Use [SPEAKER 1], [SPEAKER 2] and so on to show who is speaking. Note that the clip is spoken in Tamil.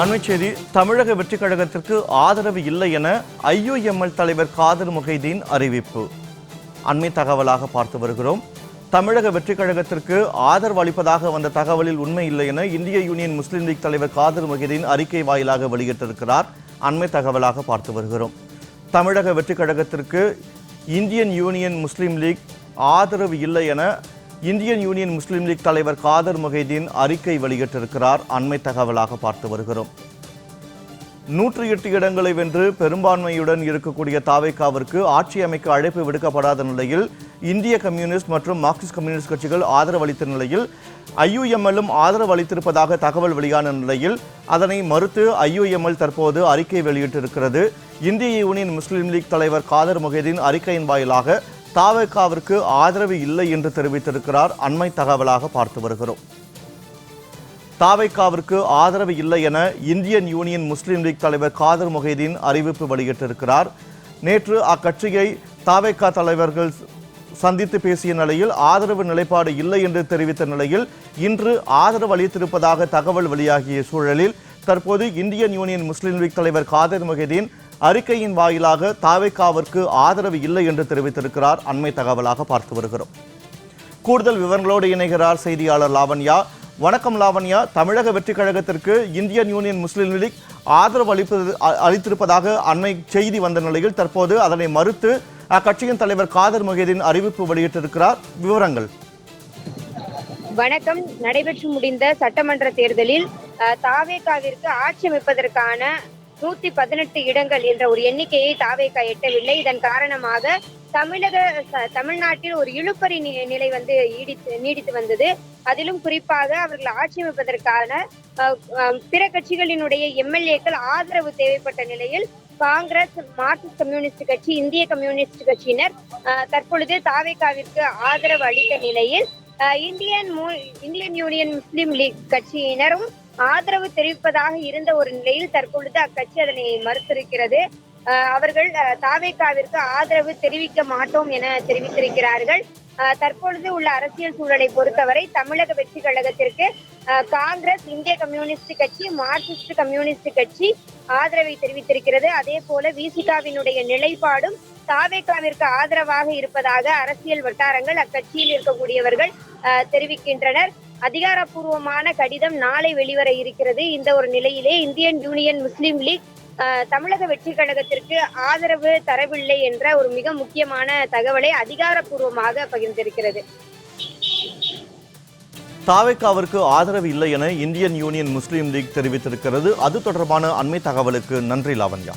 [SPEAKER 1] அண்மைச் செய்தி. தமிழக வெற்றிக் கழகத்திற்கு ஆதரவு இல்லை என IUML தலைவர் காதர் முகைதீன் அறிவிப்பு. அண்மை தகவலாக பார்த்து வருகிறோம். தமிழக வெற்றிக் கழகத்திற்கு ஆதரவு அளிப்பதாக வந்த தகவலில் உண்மை இல்லை என இந்திய யூனியன் முஸ்லீம் லீக் தலைவர் காதர் முகைதீன் அறிக்கை வாயிலாக வெளியிட்டிருக்கிறார். அண்மை தகவலாக பார்த்து வருகிறோம். தமிழக வெற்றிக் கழகத்திற்கு இந்தியன் யூனியன் முஸ்லீம் லீக் ஆதரவு இல்லை என இந்தியன் யூனியன் முஸ்லீம் லீக் தலைவர் காதர் முகைதீன் அறிக்கை வெளியிட்டிருக்கிறார். அண்மை தகவலாக பார்த்து வருகிறோம். 108 இடங்களை வென்று பெரும்பான்மையுடன் இருக்கக்கூடிய தாவேகாவிற்கு ஆட்சி அமைக்க அழைப்பு விடுக்கப்படாத நிலையில் இந்திய கம்யூனிஸ்ட் மற்றும் மார்க்சிஸ்ட் கம்யூனிஸ்ட் கட்சிகள் ஆதரவு அளித்த நிலையில் IUML-ம் ஆதரவு அளித்திருப்பதாக தகவல் வெளியான நிலையில் அதனை மறுத்து IUML தற்போது அறிக்கை வெளியிட்டிருக்கிறது. இந்திய யூனியன் முஸ்லீம் லீக் தலைவர் காதர் முகைதீன் அறிக்கையின் வாயிலாக தாவேகாவிற்கு ஆதரவு இல்லை என்று தெரிவித்திருக்கிறார். அண்மை தகவலாக பார்த்து வருகிறோம். தாவேகாவிற்கு ஆதரவு இல்லை என இந்தியன் யூனியன் முஸ்லீம் லீக் தலைவர் காதர் முகைதீன் அறிவிப்பு வெளியிட்டிருக்கிறார். நேற்று அக்கட்சியை தாவேகா தலைவர்கள் சந்தித்து பேசிய நிலையில் ஆதரவு நிலைப்பாடு இல்லை என்று தெரிவித்த நிலையில் இன்று ஆதரவு அளித்திருப்பதாக தகவல் வெளியாகிய சூழலில் தற்போது இந்தியன் யூனியன் முஸ்லீம் லீக் தலைவர் காதர் முகைதீன் அறிக்கையின் வாயிலாக தாவேகாவிற்கு ஆதரவு இல்லை என்று தெரிவித்திருக்கிறார். அண்மை தகவலாக பார்த்து வருகிறோம். கூடுதல் விவரங்களோடு இணைகிறார் செய்தியாளர் லாவண்யா. வணக்கம் லாவண்யா. தமிழக வெற்றிக் கழகத்திற்கு இந்தியன் யூனியன் முஸ்லீம் லீக் ஆதரவு அளித்திருப்பதாக அண்மை செய்தி வந்த நிலையில் தற்போது அதனை மறுத்து அக்கட்சியின் தலைவர் காதர் முகைதீன் அறிவிப்பு வெளியிட்டிருக்கிறார். விவரங்கள்.
[SPEAKER 2] வணக்கம். நடைபெற்று முடிந்த சட்டமன்ற தேர்தலில் தாவேகாவிற்கு ஆட்சி அமைப்பதற்கான 118 இடங்கள் என்ற ஒரு எண்ணிக்கையை தாவேகா எட்டவில்லை. இதன் காரணமாக தமிழ்நாட்டில் ஒரு இழுபறி நிலை நீடித்து வந்தது. அதிலும் குறிப்பாக அவர்கள் ஆட்சி அமைப்பதற்கான பிற கட்சிகளினுடைய MLA-க்கள் ஆதரவு தேவைப்பட்ட நிலையில் காங்கிரஸ், மார்க்சிஸ்ட் கம்யூனிஸ்ட் கட்சி, இந்திய கம்யூனிஸ்ட் கட்சியினர் தற்பொழுது தாவேகாவிற்கு ஆதரவு அளித்த நிலையில் இந்தியன் யூனியன் முஸ்லீம் லீக் கட்சியினரும் ஆதரவு தெரிவிப்பதாக இருந்த ஒரு நிலையில் தற்பொழுது அக்கட்சி அதனை மறுத்திருக்கிறது. அவர்கள் தாவேகாவிற்கு ஆதரவு தெரிவிக்க மாட்டோம் என தெரிவித்திருக்கிறார்கள். தற்பொழுது உள்ள அரசியல் சூழலை பொறுத்தவரை தமிழக வெற்றி கழகத்திற்கு காங்கிரஸ், இந்திய கம்யூனிஸ்ட் கட்சி, மார்க்சிஸ்ட் கம்யூனிஸ்ட் கட்சி ஆதரவை தெரிவித்திருக்கிறது. அதே போல விசிகாவினுடைய நிலைப்பாடும் தாவேகாவிற்கு ஆதரவாக இருப்பதாக அரசியல் வட்டாரங்கள், அக்கட்சியில் இருக்கக்கூடியவர்கள் தெரிவிக்கின்றனர். அதிகாரப்பூர்வமான கடிதம் நாளை வெளிவர இருக்கிறது. இந்த ஒரு நிலையிலே இந்தியன் யூனியன் முஸ்லீம் லீக் தமிழக வெற்றி கழகத்திற்கு ஆதரவு தரவில்லை என்ற ஒரு மிக முக்கியமான தகவலை அதிகாரப்பூர்வமாக பகிர்ந்திருக்கிறது.
[SPEAKER 1] தாவேகாவிற்கு ஆதரவு இல்லை என இந்தியன் யூனியன் முஸ்லீம் லீக் தெரிவித்திருக்கிறது. அது தொடர்பான அண்மை தகவலுக்கு நன்றி லாவண்யா.